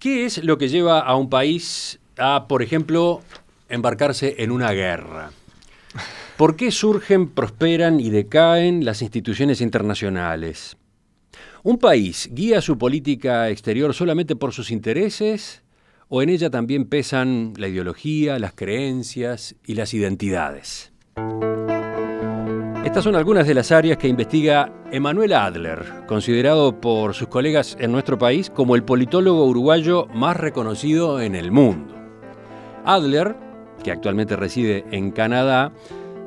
¿Qué es lo que lleva a un país a, por ejemplo, embarcarse en una guerra? ¿Por qué surgen, prosperan y decaen las instituciones internacionales? ¿Un país guía su política exterior solamente por sus intereses o en ella también pesan la ideología, las creencias y las identidades? Estas son algunas de las áreas que investiga Emanuel Adler, considerado por sus colegas en nuestro país como el politólogo uruguayo más reconocido en el mundo. Adler, que actualmente reside en Canadá,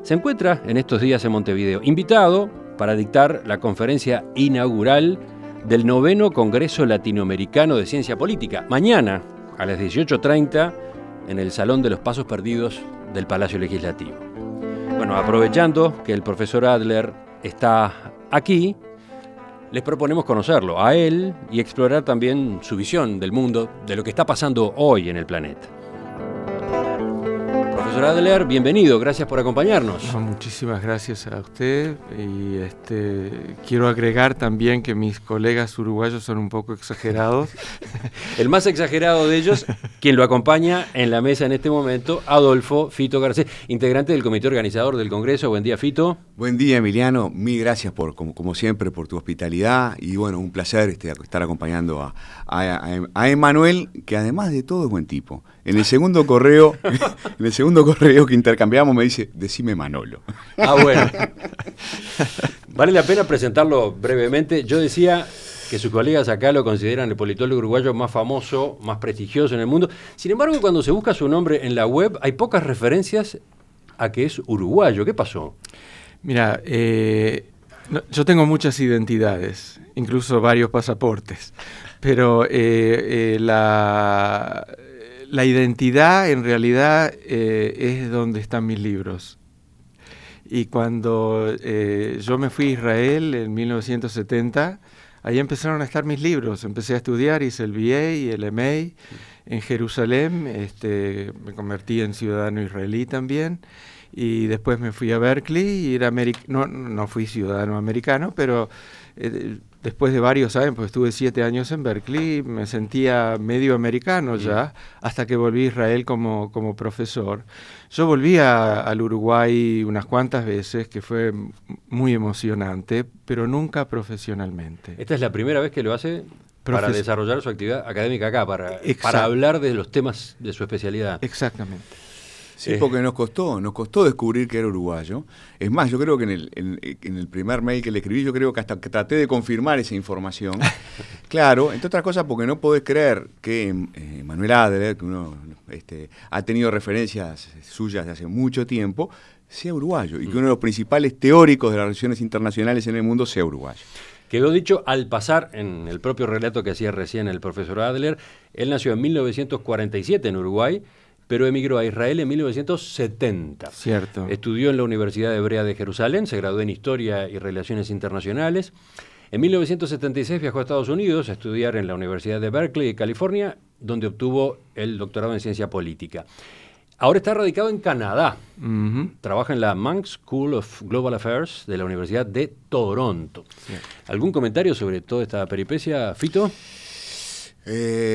se encuentra en estos días en Montevideo, invitado para dictar la conferencia inaugural del 9º Congreso Latinoamericano de Ciencia Política, mañana a las 18:30 en el Salón de los Pasos Perdidos del Palacio Legislativo. Bueno, aprovechando que el profesor Adler está aquí, les proponemos conocerlo a él y explorar también su visión del mundo, de lo que está pasando hoy en el planeta. Profesor Adler, bienvenido, gracias por acompañarnos. Muchísimas gracias a usted y quiero agregar también que mis colegas uruguayos son un poco exagerados. El más exagerado de ellos, quien lo acompaña en la mesa en este momento, Adolfo Fito Garcés, integrante del comité organizador del Congreso. Buen día, Fito. Buen día, Emiliano. Mil gracias como siempre por tu hospitalidad y bueno, un placer estar acompañando a Emanuel, que además de todo es buen tipo. En el segundo correo que intercambiamos me dice, decime Manolo. Ah, bueno. Vale la pena presentarlo brevemente. Yo decía que sus colegas acá lo consideran el politólogo uruguayo más famoso, más prestigioso en el mundo. Sin embargo, cuando se busca su nombre en la web, hay pocas referencias a que es uruguayo. ¿Qué pasó? Mira, yo tengo muchas identidades, incluso varios pasaportes, pero la identidad en realidad es donde están mis libros. Y cuando yo me fui a Israel en 1970, ahí empezaron a estar mis libros. Empecé a estudiar, hice el BA y el MA en Jerusalén. Me convertí en ciudadano israelí también. Y después me fui a Berkeley y era no fui ciudadano americano, pero después de varios años, pues estuve 7 años en Berkeley, me sentía medio americano ya, hasta que volví a Israel como profesor. Yo volví al Uruguay unas cuantas veces, que fue muy emocionante, pero nunca profesionalmente. ¿Esta es la primera vez que lo hace para desarrollar su actividad académica acá, para hablar de los temas de su especialidad? Exactamente. Sí, porque nos costó descubrir que era uruguayo. Es más, yo creo que en el primer mail que le escribí, yo creo que hasta que traté de confirmar esa información. Claro, entre otras cosas porque no podés creer que Emanuel Adler, que uno ha tenido referencias suyas de hace mucho tiempo, sea uruguayo y que uno de los principales teóricos de las relaciones internacionales en el mundo sea uruguayo. Quedó dicho al pasar en el propio relato que hacía recién el profesor Adler. Él nació en 1947 en Uruguay, pero emigró a Israel en 1970. Cierto. Estudió en la Universidad Hebrea de Jerusalén, se graduó en Historia y Relaciones Internacionales. En 1976 viajó a Estados Unidos a estudiar en la Universidad de Berkeley, California, donde obtuvo el doctorado en Ciencia Política. Ahora está radicado en Canadá. Trabaja en la Munk School of Global Affairs de la Universidad de Toronto. ¿Algún comentario sobre toda esta peripecia, Fito?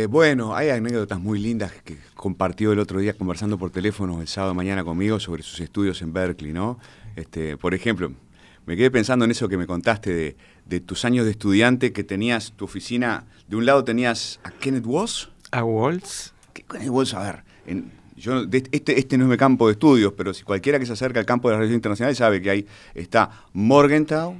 Bueno, hay anécdotas muy lindas que compartió el otro día conversando por teléfono el sábado de mañana conmigo sobre sus estudios en Berkeley, ¿no? Por ejemplo, me quedé pensando en eso que me contaste de tus años de estudiante, que tenías tu oficina, de un lado tenías a Kenneth Waltz. ¿A Waltz? Kenneth Waltz, a ver, este no es mi campo de estudios, pero si cualquiera que se acerca al campo de las relaciones internacionales sabe que ahí está Morgenthau,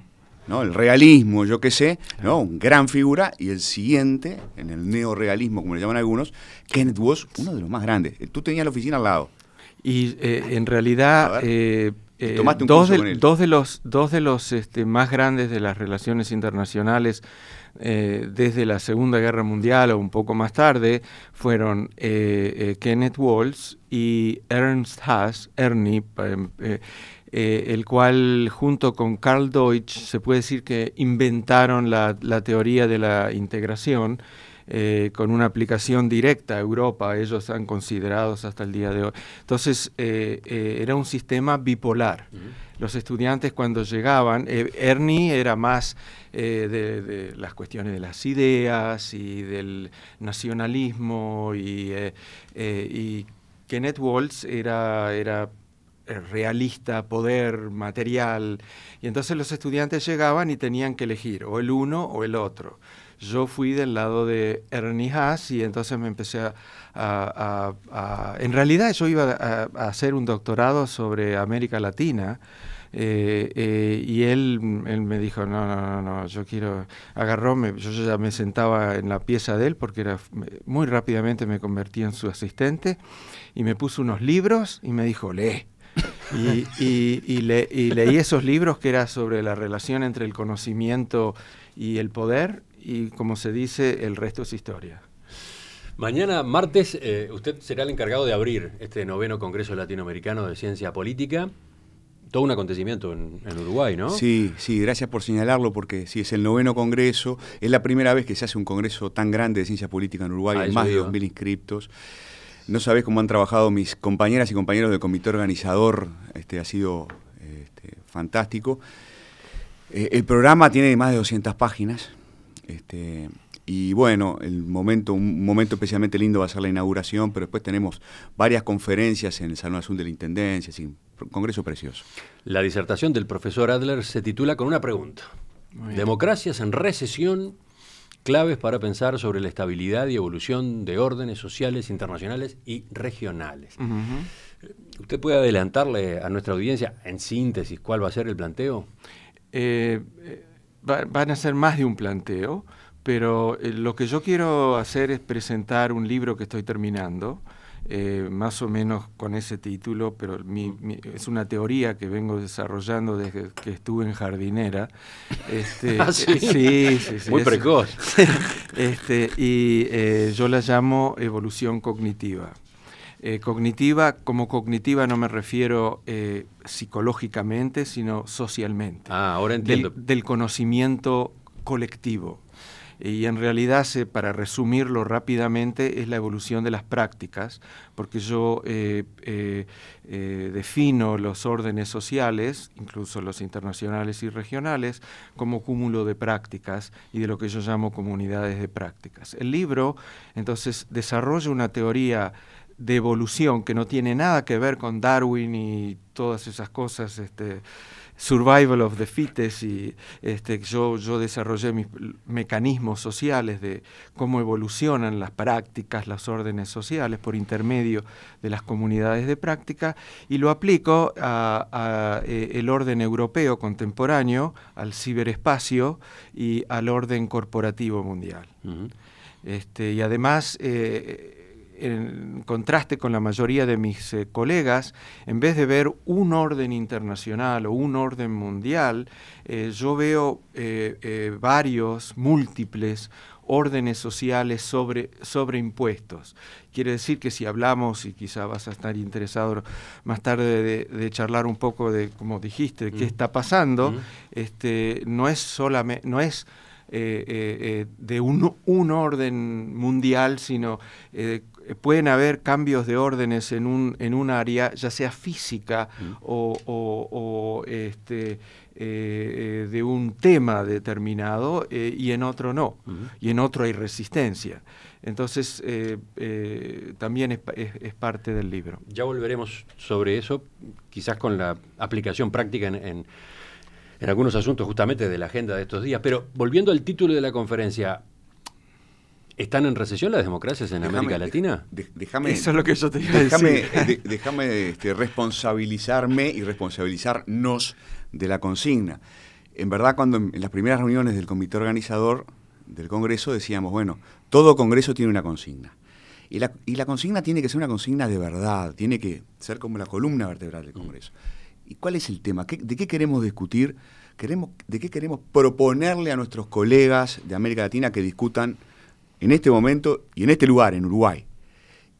¿no? El realismo, yo qué sé, ¿no? Un gran figura, y el siguiente, en el neorrealismo, como le llaman algunos, Kenneth Waltz, uno de los más grandes. Tú tenías la oficina al lado. Y en realidad, dos de los más grandes de las relaciones internacionales desde la Segunda Guerra Mundial o un poco más tarde fueron Kenneth Waltz y Ernst Haas, Ernie, el cual junto con Karl Deutsch se puede decir que inventaron la teoría de la integración con una aplicación directa a Europa, ellos han considerado hasta el día de hoy. Entonces, era un sistema bipolar. Los estudiantes cuando llegaban, Ernie era más de las cuestiones de las ideas y del nacionalismo, y Kenneth Waltz era realista, poder, material, y entonces los estudiantes llegaban y tenían que elegir o el uno o el otro. Yo fui del lado de Ernie Haas y entonces me empecé en realidad yo iba a hacer un doctorado sobre América Latina, y él me dijo, no, yo quiero, yo ya me sentaba en la pieza de él porque muy rápidamente me convertí en su asistente y me puso unos libros y me dijo, lee. Y leí esos libros que era sobre la relación entre el conocimiento y el poder, y como se dice, el resto es historia. Mañana, martes, usted será el encargado de abrir este 9º Congreso Latinoamericano de Ciencia Política. Todo un acontecimiento en Uruguay, ¿no? Sí, gracias por señalarlo, porque sí, es el 9º Congreso, es la primera vez que se hace un congreso tan grande de ciencia política en Uruguay, hay más de 2.000 inscriptos. No sabés cómo han trabajado mis compañeras y compañeros del comité organizador, ha sido fantástico. El programa tiene más de 200 páginas, y bueno, un momento especialmente lindo va a ser la inauguración, pero después tenemos varias conferencias en el Salón Azul de la Intendencia, así, un congreso precioso. La disertación del profesor Adler se titula con una pregunta. Democracias en recesión, claves para pensar sobre la estabilidad y evolución de órdenes sociales internacionales y regionales. ¿Usted puede adelantarle a nuestra audiencia, en síntesis, cuál va a ser el planteo? Van a ser más de un planteo, pero lo que yo quiero hacer es presentar un libro que estoy terminando, más o menos con ese título, pero es una teoría que vengo desarrollando desde que estuve en jardinera. ¿Sí? Sí. Muy precoz. Y yo la llamo evolución cognitiva. Como cognitiva no me refiero psicológicamente, sino socialmente. Ahora entiendo. Del conocimiento colectivo. Y en realidad, para resumirlo rápidamente, es la evolución de las prácticas, porque yo defino los órdenes sociales, incluso los internacionales y regionales, como cúmulo de prácticas y de lo que yo llamo comunidades de prácticas. El libro, entonces, desarrolla una teoría de evolución que no tiene nada que ver con Darwin y todas esas cosas, survival of the fittest, y yo desarrollé mis mecanismos sociales de cómo evolucionan las prácticas, las órdenes sociales por intermedio de las comunidades de práctica, y lo aplico a el orden europeo contemporáneo, al ciberespacio y al orden corporativo mundial. Y además, en contraste con la mayoría de mis colegas, en vez de ver un orden internacional o un orden mundial, yo veo varios, múltiples órdenes sociales sobreimpuestos. Quiere decir que si hablamos, y quizá vas a estar interesado más tarde de charlar un poco de, como dijiste, de qué está pasando, no es solamente, no es de un orden mundial, sino pueden haber cambios de órdenes en un área, ya sea física o de un tema determinado, y en otro no, y en otro hay resistencia. Entonces, también es parte del libro. Ya volveremos sobre eso, quizás con la aplicación práctica en algunos asuntos justamente de la agenda de estos días. Pero volviendo al título de la conferencia, ¿están en recesión las democracias en América Latina? Eso es lo que yo te iba a decir. Déjame responsabilizarme y responsabilizarnos de la consigna. En verdad, cuando en las primeras reuniones del comité organizador del Congreso decíamos, bueno, todo Congreso tiene una consigna. Y la consigna tiene que ser una consigna de verdad, tiene que ser como la columna vertebral del Congreso. ¿Y cuál es el tema? ¿De qué queremos discutir? ¿De qué queremos proponerle a nuestros colegas de América Latina que discutan en este momento y en este lugar, en Uruguay?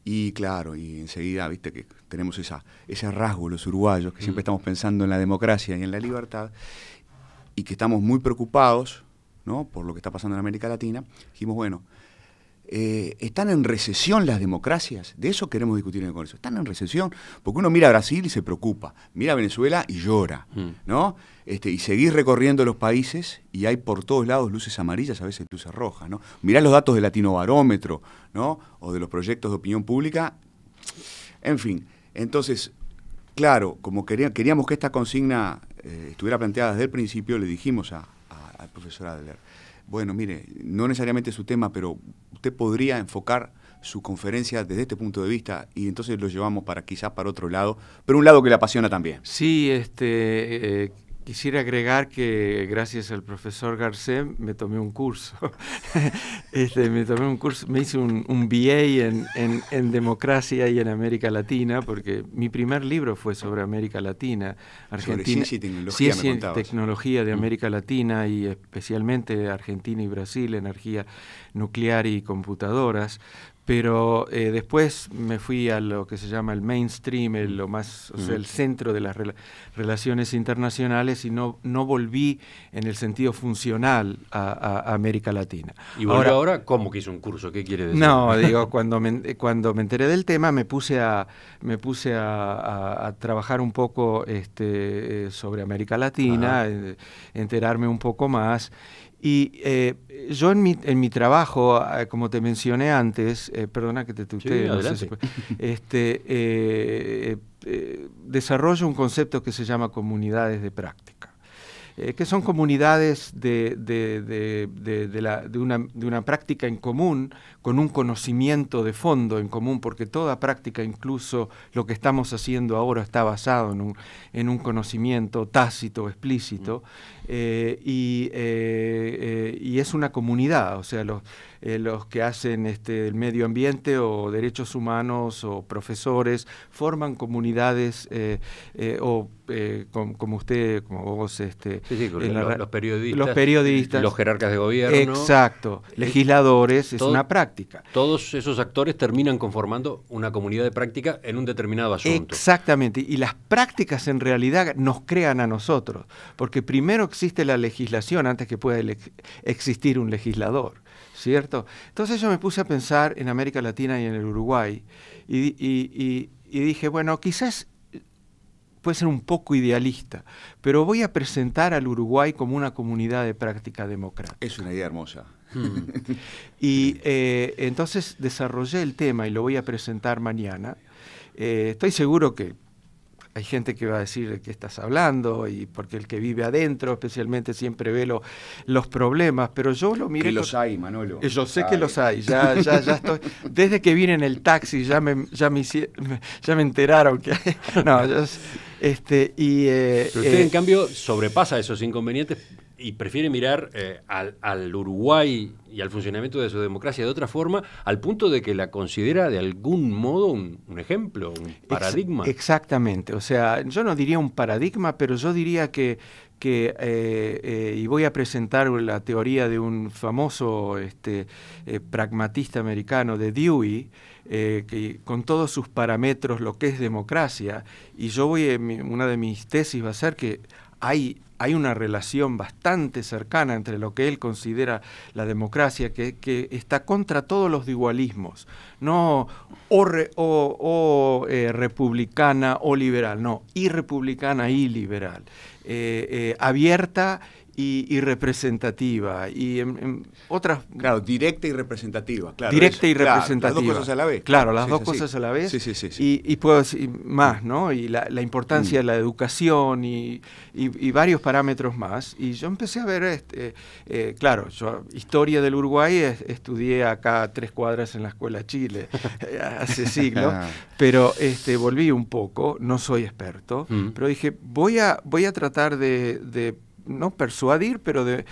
Y claro, y enseguida, viste que tenemos ese rasgo, los uruguayos, que siempre estamos pensando en la democracia y en la libertad, y que estamos muy preocupados, ¿no?, por lo que está pasando en América Latina. Dijimos, bueno, ¿están en recesión las democracias? De eso queremos discutir en el Congreso. ¿Están en recesión? Porque uno mira a Brasil y se preocupa, mira a Venezuela y llora, ¿no? Y seguís recorriendo los países y hay por todos lados luces amarillas, a veces luces rojas, ¿no? Mirá los datos del Latinobarómetro, ¿no? O de los proyectos de opinión pública. En fin, entonces, claro, como queríamos que esta consigna estuviera planteada desde el principio, le dijimos al profesor Adler, bueno, mire, no necesariamente su tema, pero usted podría enfocar su conferencia desde este punto de vista, y entonces lo llevamos quizás para otro lado, pero un lado que le apasiona también. Sí, quisiera agregar que gracias al profesor Garcés me tomé un curso. Me hice un BA en democracia y en América Latina, porque mi primer libro fue sobre América Latina, Argentina, ciencia y tecnología de América Latina y especialmente Argentina y Brasil, energía nuclear y computadoras. Pero después me fui a lo que se llama el mainstream, el centro de las relaciones internacionales, y no volví en el sentido funcional a América Latina. ¿Y ahora cómo que hizo un curso? ¿Qué quiere decir? No, digo, cuando me enteré del tema me puse a trabajar un poco sobre América Latina, enterarme un poco más. Y yo en mi trabajo, como te mencioné antes, perdona que te tutee, no sé si desarrollo un concepto que se llama comunidades de práctica, que son comunidades de una práctica en común, con un conocimiento de fondo en común, porque toda práctica, incluso lo que estamos haciendo ahora, está basado en un conocimiento tácito, explícito, y es una comunidad, o sea, los que hacen el medio ambiente o derechos humanos o profesores forman comunidades como usted, como vos, los periodistas, los jerarcas de gobierno, exacto, legisladores, es una práctica. Todos esos actores terminan conformando una comunidad de práctica en un determinado asunto. Exactamente, y las prácticas en realidad nos crean a nosotros, porque primero existe la legislación antes que pueda existir un legislador, ¿cierto? Entonces yo me puse a pensar en América Latina y en el Uruguay, y dije, bueno, quizás puede ser un poco idealista, pero voy a presentar al Uruguay como una comunidad de práctica democrática. Es una idea hermosa. Y entonces desarrollé el tema y lo voy a presentar mañana. Estoy seguro que hay gente que va a decir de qué estás hablando, y porque el que vive adentro especialmente siempre ve los problemas, pero yo lo miré. Que los hay, Manolo. Yo sé que los hay, ya estoy. Desde que vine en el taxi ya me enteraron que hay. No, pero usted en cambio sobrepasa esos inconvenientes y prefiere mirar al Uruguay y al funcionamiento de su democracia de otra forma, al punto de que la considera de algún modo un ejemplo, un paradigma. Exactamente, o sea, yo no diría un paradigma, pero yo diría que y voy a presentar la teoría de un famoso pragmatista americano, de Dewey, que con todos sus parámetros, lo que es democracia, y una de mis tesis va a ser que hay una relación bastante cercana entre lo que él considera la democracia, que está contra todos los dualismos, no republicana o liberal, no, irrepublicana y liberal, abierta y representativa, y en otras... Claro, directa y representativa. Claro, directa y representativa. Las dos cosas a la vez. Claro, las dos cosas a la vez. Sí. Y puedo decir más, ¿no? Y la importancia de la educación y varios parámetros más. Y yo empecé a ver, claro, yo historia del Uruguay estudié acá a 3 cuadras en la Escuela Chile hace siglos, pero volví un poco, no soy experto, pero dije, voy a tratar de no persuadir, pero de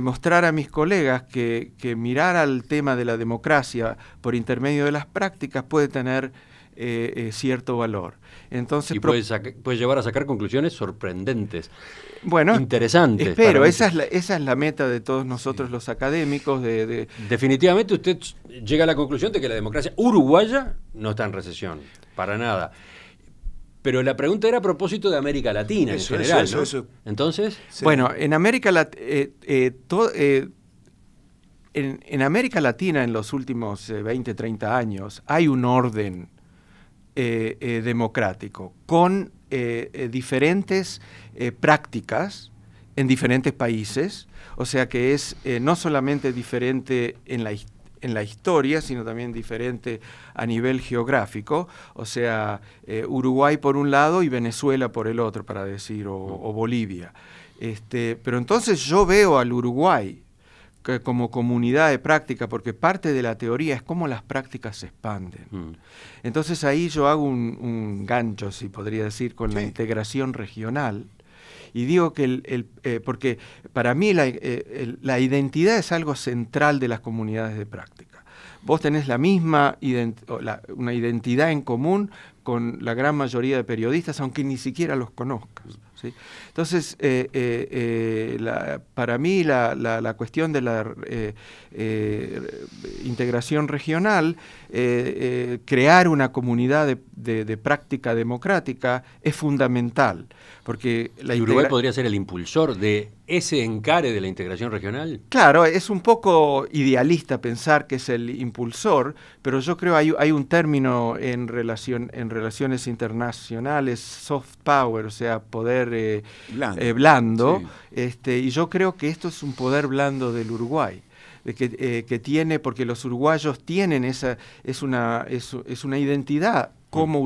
mostrar a mis colegas que mirar al tema de la democracia por intermedio de las prácticas puede tener cierto valor. Entonces, y puede llevar a sacar conclusiones sorprendentes, bueno, interesantes. Espero, esa es la meta de todos nosotros los académicos. Definitivamente usted llega a la conclusión de que la democracia uruguaya no está en recesión, para nada. Pero la pregunta era a propósito de América Latina en general, ¿no? Entonces... Sí. Bueno, en América Latina... en América Latina en los últimos 20, 30 años hay un orden democrático con diferentes prácticas en diferentes países, o sea que es no solamente diferente en la historia, sino también diferente a nivel geográfico, o sea, Uruguay por un lado y Venezuela por el otro, para decir, o Bolivia. Pero entonces yo veo al Uruguay como comunidad de práctica, porque parte de la teoría es cómo las prácticas se expanden. Entonces ahí yo hago un gancho, si podría decir, con la integración regional, y digo que porque para mí la identidad es algo central de las comunidades de práctica. Vos tenés la misma una identidad en común con la gran mayoría de periodistas, aunque ni siquiera los conozcas, ¿sí? Entonces, para mí la cuestión de la integración regional, crear una comunidad de práctica democrática es fundamental, porque ¿Uruguay podría ser el impulsor de ese encare de la integración regional? Claro, es un poco idealista pensar que es el impulsor, pero yo creo hay un término en relaciones internacionales, soft power, o sea, poder blando, sí. Y yo creo que esto es un poder blando del Uruguay, que tiene, porque los uruguayos tienen es una identidad como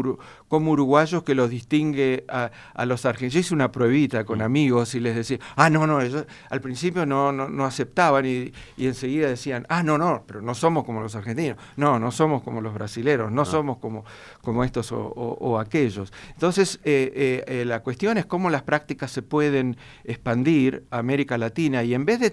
uruguayos que los distingue a los argentinos. Yo hice una pruebita con amigos y les decía, no, ellos al principio no aceptaban y enseguida decían, no, pero no somos como los argentinos, no somos como los brasileros, no somos como estos o aquellos. Entonces, la cuestión es cómo las prácticas se pueden expandir a América Latina y en vez de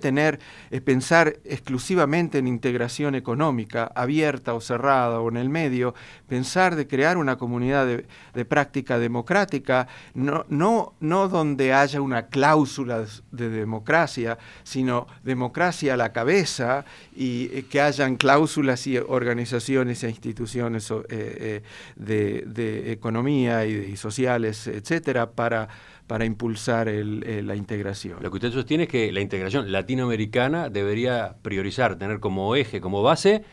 pensar exclusivamente en integración económica, abierta o cerrada o en el medio, pensar de crear una comunidad de práctica democrática, no donde haya una cláusula de democracia, sino democracia a la cabeza y que hayan cláusulas y organizaciones e instituciones de economía y sociales, etcétera, para impulsar la integración. Lo que usted sostiene es que la integración latinoamericana debería priorizar, tener como eje, como base,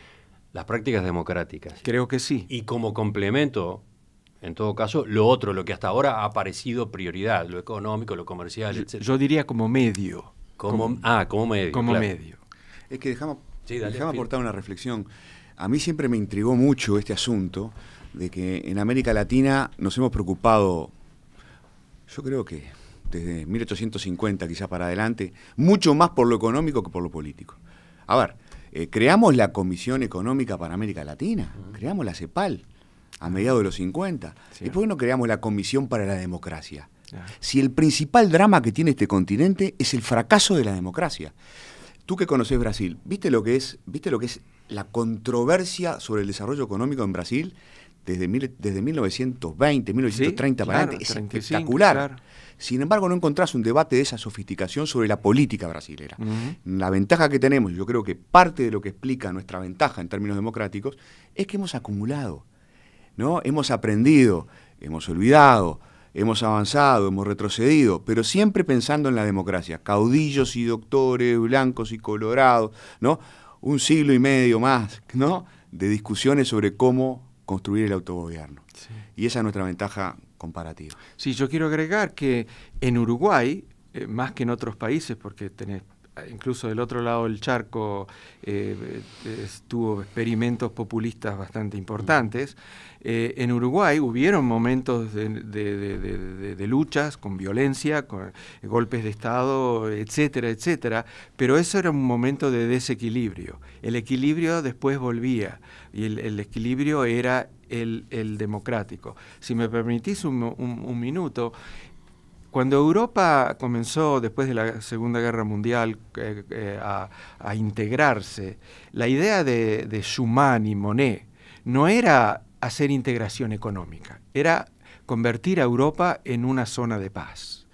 las prácticas democráticas. Creo que sí. Y como complemento, en todo caso, lo que hasta ahora ha parecido prioridad, lo económico, lo comercial, etc. Yo diría como medio. Como medio. Como claro. medio. Es que déjame Phil, aportar una reflexión. A mí siempre me intrigó mucho este asunto de que en América Latina nos hemos preocupado, yo creo que desde 1850 quizás para adelante, mucho más por lo económico que por lo político. A ver, creamos la Comisión Económica para América Latina, creamos la CEPAL a mediados de los 50. Sí. ¿Y por qué no creamos la Comisión para la Democracia? Si el principal drama que tiene este continente es el fracaso de la democracia. Tú que conoces Brasil, ¿viste lo que es la controversia sobre el desarrollo económico en Brasil desde 1920, 1930 para adelante? Es 35, espectacular. Claro. Sin embargo, no encontrás un debate de esa sofisticación sobre la política brasilera. La ventaja que tenemos, yo creo que parte de lo que explica nuestra ventaja en términos democráticos, es que hemos acumulado, ¿no? Hemos aprendido, hemos olvidado, hemos avanzado, hemos retrocedido, pero siempre pensando en la democracia. Caudillos y doctores, blancos y colorados, ¿no? Un siglo y medio más, ¿no?, de discusiones sobre cómo construir el autogobierno. Sí. Y esa es nuestra ventaja comparativa. Sí, yo quiero agregar que en Uruguay, más que en otros países, porque tenés incluso del otro lado del charco tuvo experimentos populistas bastante importantes. En Uruguay hubieron momentos de luchas con violencia, con golpes de Estado, etcétera, etcétera, pero eso era un momento de desequilibrio. El equilibrio después volvía y el equilibrio era el democrático. Si me permitís un minuto, cuando Europa comenzó, después de la Segunda Guerra Mundial, a integrarse, la idea de Schuman y Monnet no era hacer integración económica, era convertir a Europa en una zona de paz,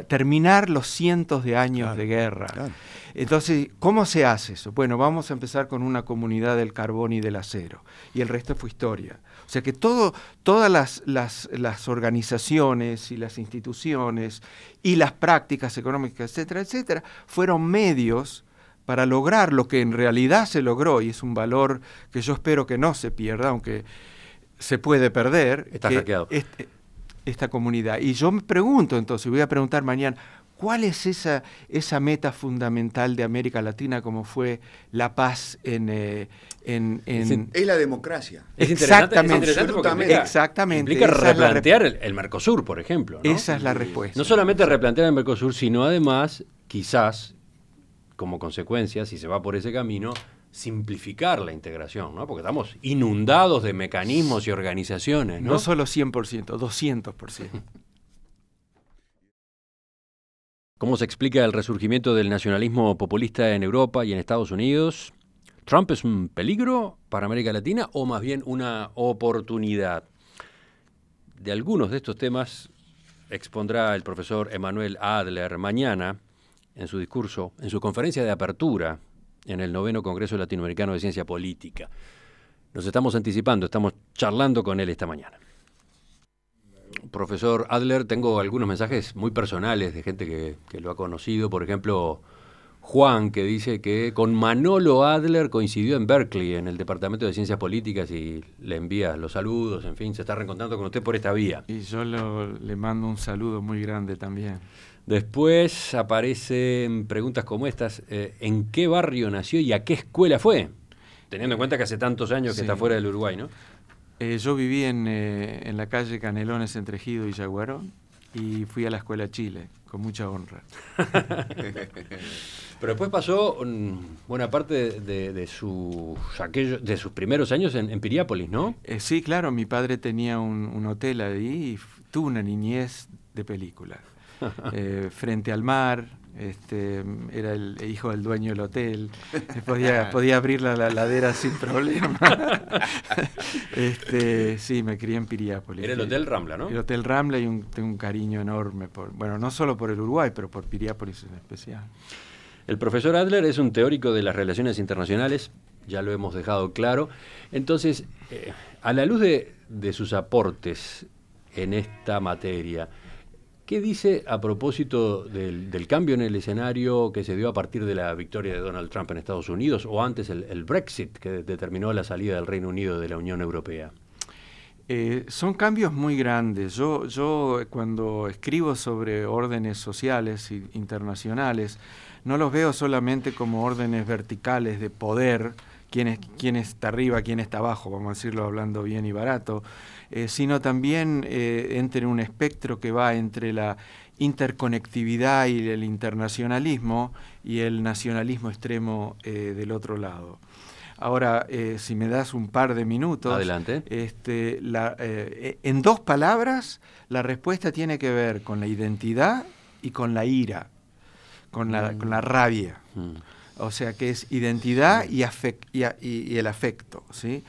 terminar los cientos de años de guerra. Claro. Entonces, ¿cómo se hace eso? Bueno, vamos a empezar con una comunidad del carbón y del acero, y el resto fue historia. O sea que todas las organizaciones y las instituciones y las prácticas económicas, etcétera, etcétera, fueron medios para lograr lo que en realidad se logró, y es un valor que yo espero que no se pierda, aunque se puede perder, está hackeado. Esta comunidad. Y yo me pregunto entonces, voy a preguntar mañana, ¿cuál es esa meta fundamental de América Latina como fue la paz Es la democracia. Es exactamente, exactamente. Implica replantear el Mercosur, por ejemplo, ¿no? Esa es la respuesta. No solamente replantear el Mercosur, sino además, quizás, como consecuencia, si se va por ese camino, simplificar la integración, ¿no? Porque estamos inundados de mecanismos y organizaciones, ¿no? No solo 100%, 200%. ¿Cómo se explica el resurgimiento del nacionalismo populista en Europa y en Estados Unidos? ¿Trump es un peligro para América Latina o más bien una oportunidad? De algunos de estos temas expondrá el profesor Emanuel Adler mañana en su discurso, en su conferencia de apertura en el 9º Congreso Latinoamericano de Ciencia Política. Nos estamos anticipando, estamos charlando con él esta mañana. Profesor Adler, tengo algunos mensajes muy personales de gente que lo ha conocido. Por ejemplo, Juan, que dice que con Manolo Adler coincidió en Berkeley, en el Departamento de Ciencias Políticas, y le envía los saludos, en fin, se está reencontrando con usted por esta vía. Y yo le mando un saludo muy grande también. Después aparecen preguntas como estas, ¿en qué barrio nació y a qué escuela fue? Teniendo en cuenta que hace tantos años que está fuera del Uruguay, ¿no? Yo viví en la calle Canelones entre Ejido y Yaguaró y fui a la Escuela Chile, con mucha honra. Pero después pasó buena parte de sus primeros años en Piriápolis, ¿no? Sí, claro, mi padre tenía un hotel ahí y tuvo una niñez de película. Frente al mar, era el hijo del dueño del hotel, podía abrir la ladera sin problema. Sí, me crié en Piriápolis. Era el Hotel Rambla, ¿no? El Hotel Rambla, y tengo un cariño enorme, no solo por el Uruguay, pero por Piriápolis en especial. El profesor Adler es un teórico de las relaciones internacionales, ya lo hemos dejado claro. Entonces, a la luz de sus aportes en esta materia, ¿qué dice a propósito del cambio en el escenario que se dio a partir de la victoria de Donald Trump en Estados Unidos, o antes el Brexit, que determinó la salida del Reino Unido de la Unión Europea? Son cambios muy grandes. Yo cuando escribo sobre órdenes sociales internacionales, no los veo solamente como órdenes verticales de poder, quién está arriba, quién está abajo, vamos a decirlo hablando bien y barato, sino también entre un espectro que va entre la interconectividad y el internacionalismo y el nacionalismo extremo del otro lado. Ahora, si me das un par de minutos... Adelante. En dos palabras, la respuesta tiene que ver con la identidad y con la ira, con la rabia. O sea, que es identidad y el afecto, ¿sí?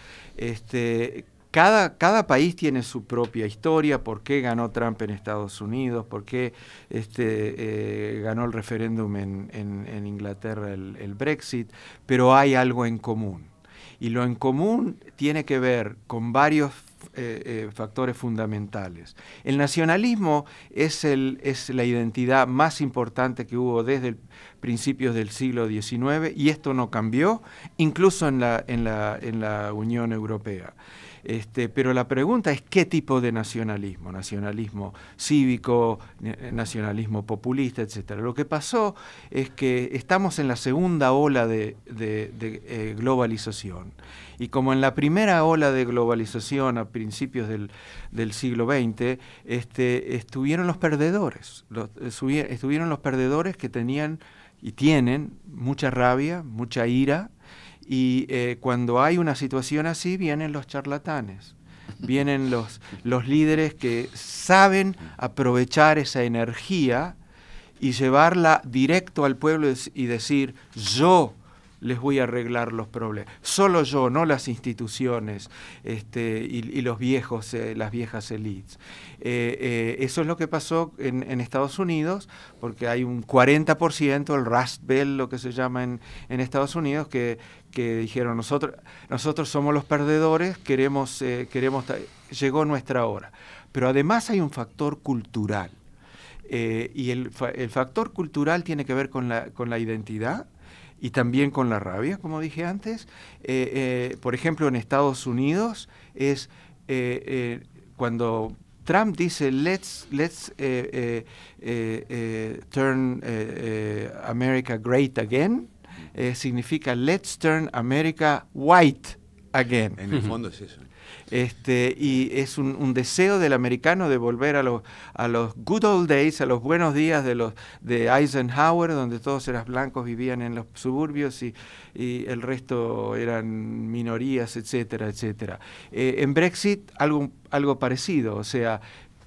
Cada país tiene su propia historia, por qué ganó Trump en Estados Unidos, por qué ganó el referéndum en Inglaterra, el Brexit, pero hay algo en común. Y lo en común tiene que ver con varios factores fundamentales. El nacionalismo es la identidad más importante que hubo desde principios del siglo XIX, y esto no cambió, incluso en la Unión Europea. Pero la pregunta es ¿qué tipo de nacionalismo? Nacionalismo cívico, nacionalismo populista, etc. Lo que pasó es que estamos en la segunda ola de globalización. Y como en la primera ola de globalización a principios del siglo XX, estuvieron los perdedores. Estuvieron los perdedores que tenían y tienen mucha rabia, mucha ira. Y cuando hay una situación así, vienen los charlatanes, vienen los líderes que saben aprovechar esa energía y llevarla directo al pueblo y decir, yo les voy a arreglar los problemas, solo yo, no las instituciones y los viejos, las viejas élites. Eso es lo que pasó en Estados Unidos, porque hay un 40%, el Rust Belt, lo que se llama en Estados Unidos, que dijeron, nosotros somos los perdedores, llegó nuestra hora. Pero además hay un factor cultural, y el factor cultural tiene que ver con la identidad y también con la rabia, como dije antes. Por ejemplo, en Estados Unidos es cuando Trump dice let's turn America great again, significa let's turn America white again. En el fondo es eso. Y es un deseo del americano de volver a los good old days, a los buenos días de Eisenhower, donde todos eran blancos, vivían en los suburbios y el resto eran minorías, etcétera, etcétera. En Brexit algo parecido, o sea,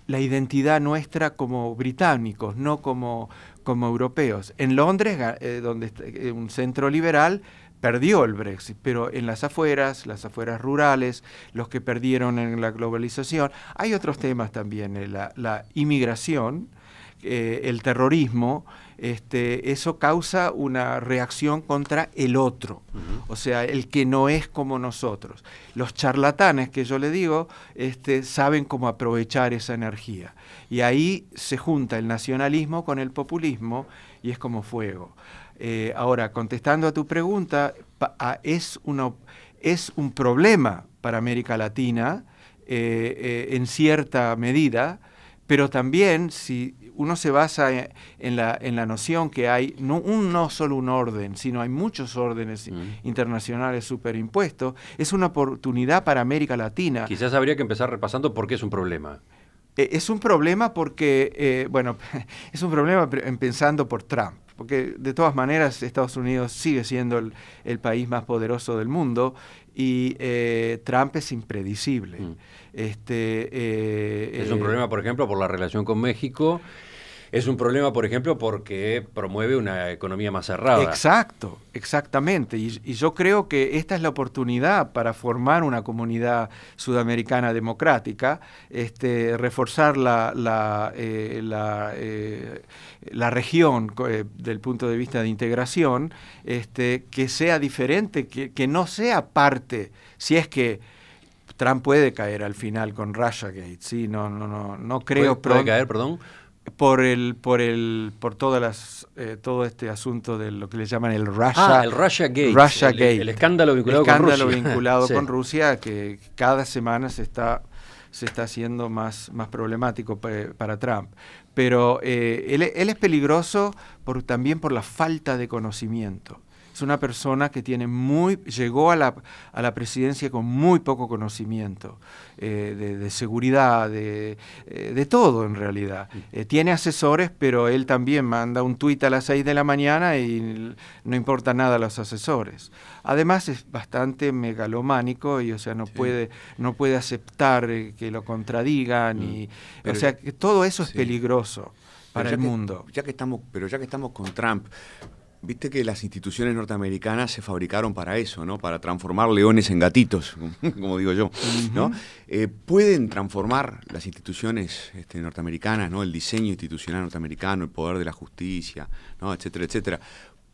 la identidad nuestra como británicos, no como europeos. En Londres, donde un centro liberal, perdió el Brexit, pero en las afueras rurales, los que perdieron en la globalización, hay otros temas también, la inmigración, el terrorismo, eso causa una reacción contra el otro, o sea, el que no es como nosotros. Los charlatanes, que yo le digo, saben cómo aprovechar esa energía. Y ahí se junta el nacionalismo con el populismo y es como fuego. Ahora, contestando a tu pregunta, es un problema para América Latina en cierta medida, pero también si uno se basa en la noción que hay no solo un orden, sino hay muchos órdenes internacionales superimpuestos, es una oportunidad para América Latina. Quizás habría que empezar repasando por qué es un problema. Es un problema porque, es un problema empezando por Trump, porque de todas maneras Estados Unidos sigue siendo el país más poderoso del mundo y Trump es impredecible. Es un problema, por ejemplo, por la relación con México. Es un problema, por ejemplo, porque promueve una economía más cerrada. Exacto, exactamente. Y yo creo que esta es la oportunidad para formar una comunidad sudamericana democrática, reforzar la región del punto de vista de integración, que sea diferente, que no sea parte, si es que Trump puede caer al final con Russiagate, ¿sí? No creo. ¿Puede caer, perdón? Por todo este asunto de lo que le llaman el Russiagate. El escándalo vinculado con Rusia. Vinculado sí. con Rusia, que cada semana se está haciendo más problemático para Trump. Pero él es peligroso también por la falta de conocimiento. Es una persona que llegó a la presidencia con muy poco conocimiento de seguridad, de todo en realidad. Tiene asesores, pero él también manda un tuit a las 6 de la mañana y no importa nada a los asesores. Además es bastante megalománico y, o sea, no puede aceptar que lo contradigan o sea, que todo eso es peligroso para el mundo. Ya que estamos con Trump, viste que las instituciones norteamericanas se fabricaron para eso, ¿no? Para transformar leones en gatitos, como digo yo, ¿no? ¿Pueden transformar las instituciones norteamericanas, ¿no? El diseño institucional norteamericano, el poder de la justicia, ¿no? Etcétera, etcétera.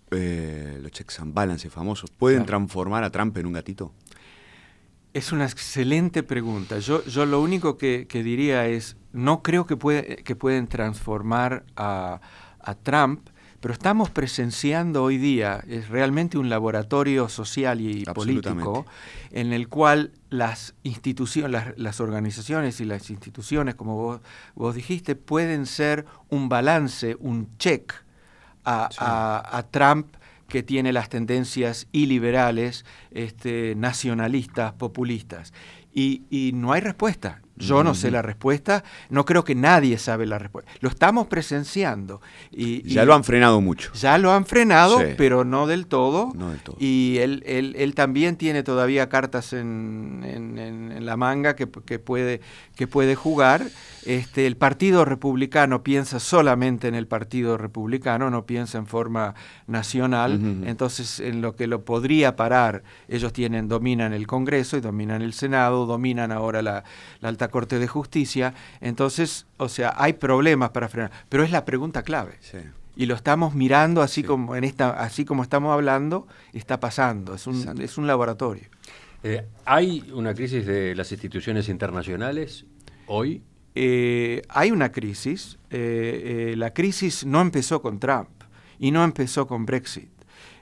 Los checks and balances famosos, ¿pueden transformar a Trump en un gatito? Es una excelente pregunta. Yo lo único que diría es, no creo que pueden transformar a Trump, pero estamos presenciando hoy día, es realmente un laboratorio social y político en el cual las instituciones, las organizaciones y las instituciones, como vos dijiste, pueden ser un balance, un check a Trump, que tiene las tendencias iliberales, nacionalistas, populistas. Y no hay respuesta. Yo no sé la respuesta, no creo que nadie sabe la respuesta. Lo estamos presenciando. Ya lo han frenado mucho. Ya lo han frenado, sí, pero no del todo. No del todo. Y él también tiene todavía cartas en la manga que puede jugar. El Partido Republicano piensa solamente en el Partido Republicano, no piensa en forma nacional. Entonces, en lo que lo podría parar, ellos dominan el Congreso y dominan el Senado, dominan ahora la Alta Corte de Justicia. Entonces, o sea, hay problemas para frenar, pero es la pregunta clave. Sí. Y lo estamos mirando así como así como estamos hablando, está pasando. Es un laboratorio. ¿Hay una crisis de las instituciones internacionales hoy? Hay una crisis. La crisis no empezó con Trump y no empezó con Brexit.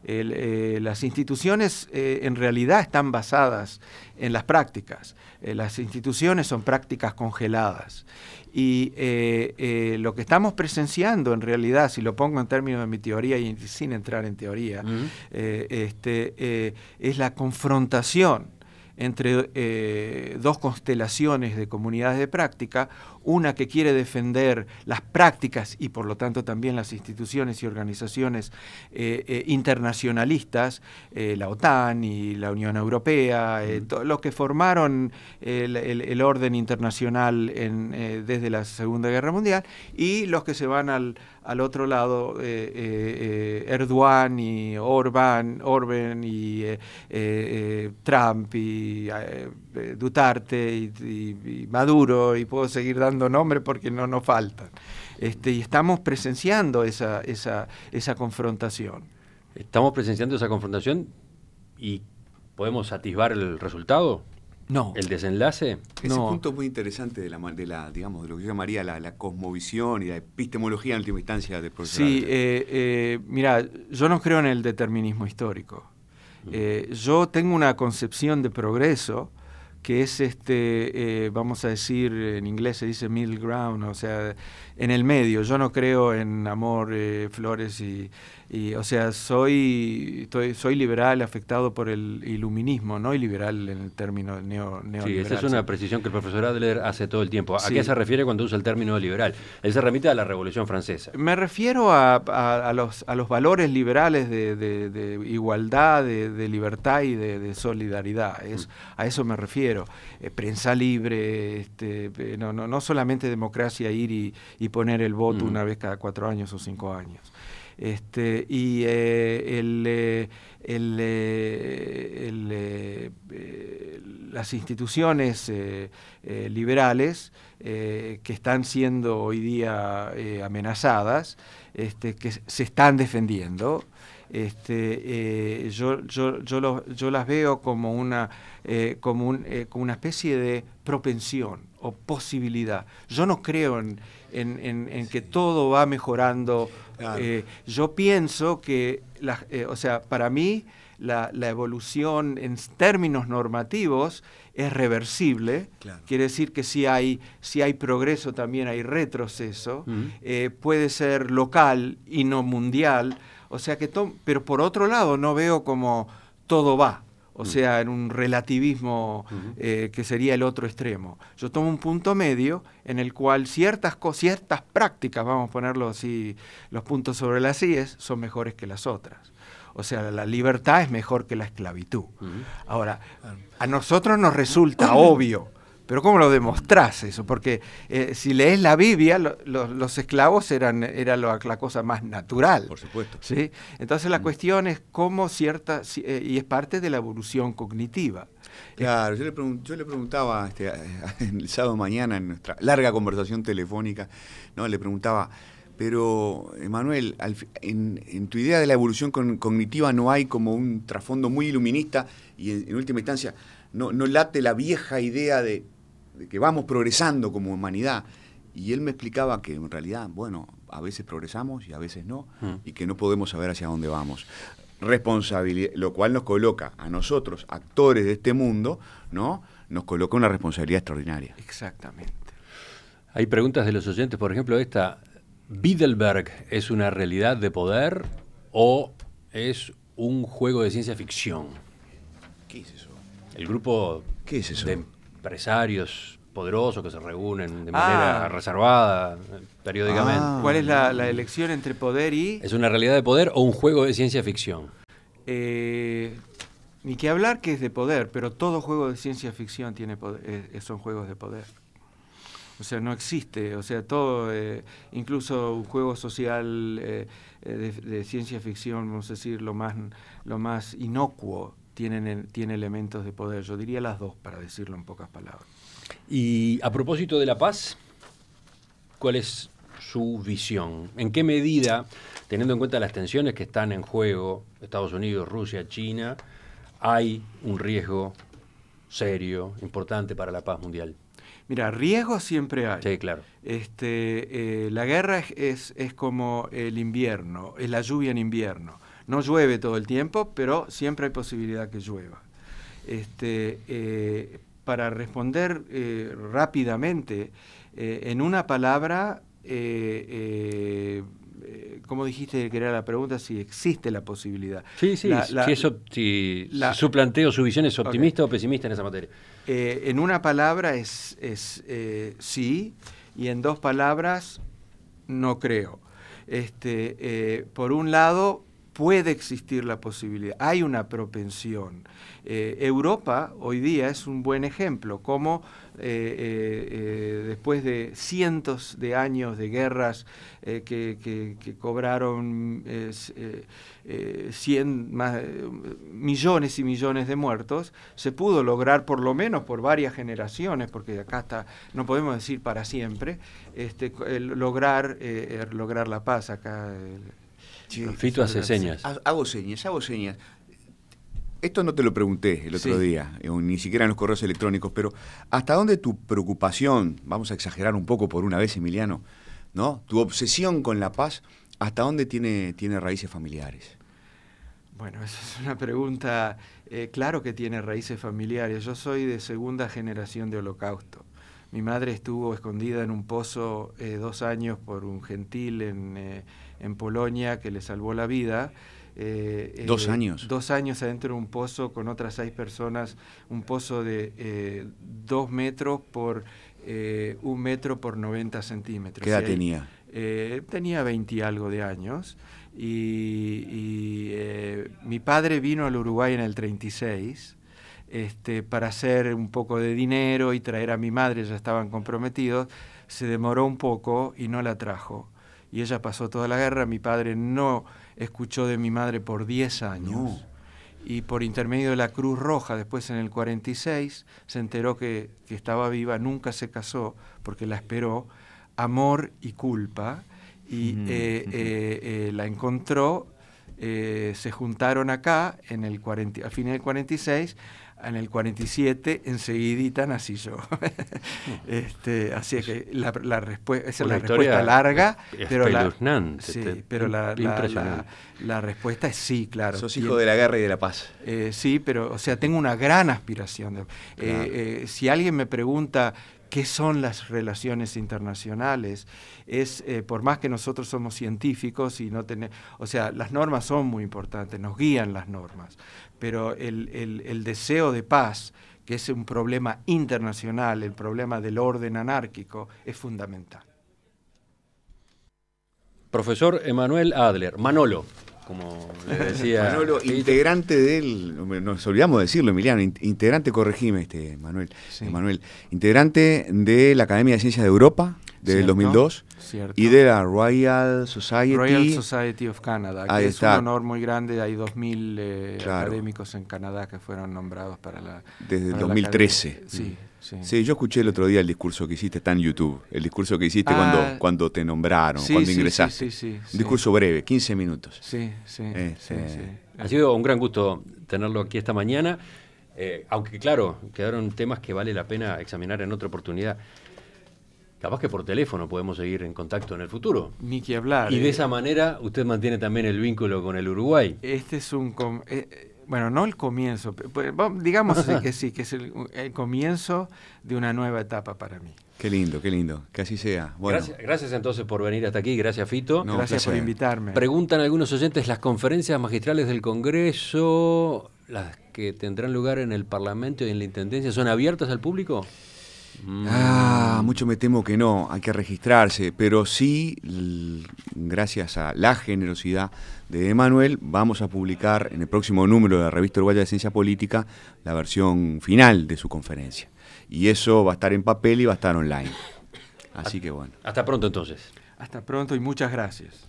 Las instituciones en realidad están basadas en las prácticas. Las instituciones son prácticas congeladas. Y lo que estamos presenciando en realidad, si lo pongo en términos de mi teoría y sin entrar en teoría, es la confrontación entre dos constelaciones de comunidades de práctica, una que quiere defender las prácticas y por lo tanto también las instituciones y organizaciones internacionalistas, la OTAN y la Unión Europea, los que formaron el orden internacional desde la Segunda Guerra Mundial, y los que se van al otro lado, Erdogan y Orbán y Trump y Duterte y Maduro, y puedo seguir dando nombres porque no nos faltan. Y estamos presenciando esa confrontación. ¿Estamos presenciando esa confrontación y podemos atisbar el resultado? No. ¿El desenlace? Ese punto es muy interesante digamos, de lo que yo llamaría la cosmovisión y la epistemología en última instancia del profesor. Sí, mira, yo no creo en el determinismo histórico. Yo tengo una concepción de progreso que es, vamos a decir, en inglés se dice middle ground, o sea, en el medio. Yo no creo en amor, flores o sea, soy liberal afectado por el iluminismo, no liberal en el término neoliberal. Sí, esa es una precisión que el profesor Adler hace todo el tiempo. ¿A qué se refiere cuando usa el término liberal? Él se remite a la Revolución Francesa. Me refiero a los valores liberales de igualdad, de libertad y de solidaridad. A eso me refiero. Prensa libre, no solamente democracia, ir y poner el voto una vez cada 4 años o 5 años. Las instituciones liberales que están siendo hoy día amenazadas, que se están defendiendo, yo las veo como una especie de propensión o posibilidad. Yo no creo en que todo va mejorando. Claro. Yo pienso que, o sea, para mí la evolución en términos normativos es reversible. Claro. Quiere decir que si hay progreso también hay retroceso. Puede ser local y no mundial. O sea que pero por otro lado no veo como todo va. O sea, en un relativismo que sería el otro extremo. Yo tomo un punto medio en el cual ciertas prácticas, vamos a ponerlo así, los puntos sobre las íes, son mejores que las otras. O sea, la libertad es mejor que la esclavitud. Ahora, a nosotros nos resulta obvio, pero ¿cómo lo demostrás eso? Porque si lees la Biblia, los esclavos eran la cosa más natural. Por supuesto. ¿Sí? Entonces la cuestión es cómo y es parte de la evolución cognitiva. Claro, yo le preguntaba el sábado mañana en nuestra larga conversación telefónica, ¿no? Le preguntaba, pero Emanuel, en tu idea de la evolución cognitiva no hay como un trasfondo muy iluminista y en última instancia no late la vieja idea de que vamos progresando como humanidad. Y él me explicaba que en realidad, bueno, a veces progresamos y a veces no, y que no podemos saber hacia dónde vamos. Responsabilidad, lo cual nos coloca a nosotros, actores de este mundo, ¿no? Nos coloca una responsabilidad extraordinaria. Exactamente. Hay preguntas de los oyentes, por ejemplo esta: ¿Bilderberg es una realidad de poder o es un juego de ciencia ficción? ¿Qué es eso? El grupo ¿Qué es eso? de empresarios poderosos que se reúnen de manera reservada periódicamente. ¿Cuál es la elección entre poder y...? ¿Es una realidad de poder o un juego de ciencia ficción? Ni que hablar que es de poder, pero todo juego de ciencia ficción tiene poder, son juegos de poder. O sea, no existe, o sea, todo, incluso un juego social de ciencia ficción, vamos a decir, lo más inocuo, tiene elementos de poder. Yo diría las dos, para decirlo en pocas palabras. Y a propósito de la paz, ¿cuál es su visión? ¿En qué medida, teniendo en cuenta las tensiones que están en juego, Estados Unidos, Rusia, China, hay un riesgo serio, importante para la paz mundial? Mira, riesgos siempre hay. Sí, claro. La guerra es como el invierno, es la lluvia en invierno. No llueve todo el tiempo, pero siempre hay posibilidad que llueva. Para responder rápidamente, en una palabra, ¿cómo dijiste que era la pregunta? Si existe la posibilidad. Sí, si su planteo, su visión es optimista o pesimista en esa materia. En una palabra es sí, y en dos palabras no creo. Por un lado, puede existir la posibilidad, hay una propensión. Europa hoy día es un buen ejemplo, como después de cientos de años de guerras que cobraron millones y millones de muertos, se pudo lograr por lo menos por varias generaciones, porque acá está, no podemos decir para siempre, lograr la paz acá. Fito hace señas. Hago señas. Esto no te lo pregunté el otro día, ni siquiera en los correos electrónicos, pero ¿hasta dónde tu preocupación, vamos a exagerar un poco por una vez, Emiliano, ¿no? Tu obsesión con la paz, ¿hasta dónde tiene raíces familiares? Bueno, esa es una pregunta, claro que tiene raíces familiares. Yo soy de segunda generación de Holocausto. Mi madre estuvo escondida en un pozo 2 años por un gentil en Polonia que le salvó la vida. 2 años. 2 años adentro de un pozo con otras 6 personas, un pozo de 2 metros por 1 metro por 90 centímetros. ¿Qué edad tenía? Tenía 20 y algo de años, y mi padre vino al Uruguay en el 36 para hacer un poco de dinero y traer a mi madre, ya estaban comprometidos. Se demoró un poco y no la trajo. Y ella pasó toda la guerra. Mi padre no escuchó de mi madre por 10 años. No. Y por intermedio de la Cruz Roja, después en el 46, se enteró que estaba viva, nunca se casó, porque la esperó, amor y culpa, y la encontró, se juntaron acá, al final del 46, en el 47, enseguidita nací yo. Así es que la respuesta, esa es la respuesta larga, pero la respuesta es sí, claro. Sos hijo de la guerra y de la paz. Sí, pero, o sea, tengo una gran aspiración. Claro. Si alguien me pregunta qué son las relaciones internacionales, por más que nosotros somos científicos y no tenemos, o sea, las normas son muy importantes, nos guían las normas, pero el deseo de paz, que es un problema internacional, el problema del orden anárquico, es fundamental. Profesor Emanuel Adler, Manolo, como le decía. Manolo, integrante nos olvidamos de decirlo, Emiliano, integrante, corregime, Manuel, sí. Emanuel, integrante de la Academia de Ciencias de Europa desde el 2002 y de la Royal Society of Canada, que es un honor muy grande. Hay 2.000 académicos en Canadá que fueron nombrados desde el 2013. Sí, yo escuché el otro día el discurso que hiciste, está en YouTube, el discurso que hiciste cuando te nombraron, cuando ingresaste. Un discurso breve, 15 minutos. Sí. Ha sido un gran gusto tenerlo aquí esta mañana, aunque claro, quedaron temas que vale la pena examinar en otra oportunidad. Capaz que por teléfono podemos seguir en contacto en el futuro. Ni que hablar. Y de esa manera usted mantiene también el vínculo con el Uruguay. Este es bueno, no el comienzo, digamos que sí, que es el comienzo de una nueva etapa para mí. Qué lindo, que así sea. Bueno. Gracias entonces por venir hasta aquí, gracias Fito. Gracias por invitarme. Preguntan algunos oyentes, ¿las conferencias magistrales del Congreso, las que tendrán lugar en el Parlamento y en la Intendencia, son abiertas al público? Mucho me temo que no, hay que registrarse, pero sí, gracias a la generosidad de Emanuel, vamos a publicar en el próximo número de la Revista Uruguaya de Ciencia Política la versión final de su conferencia. Y eso va a estar en papel y va a estar online. Así que bueno. Hasta pronto entonces. Hasta pronto y muchas gracias.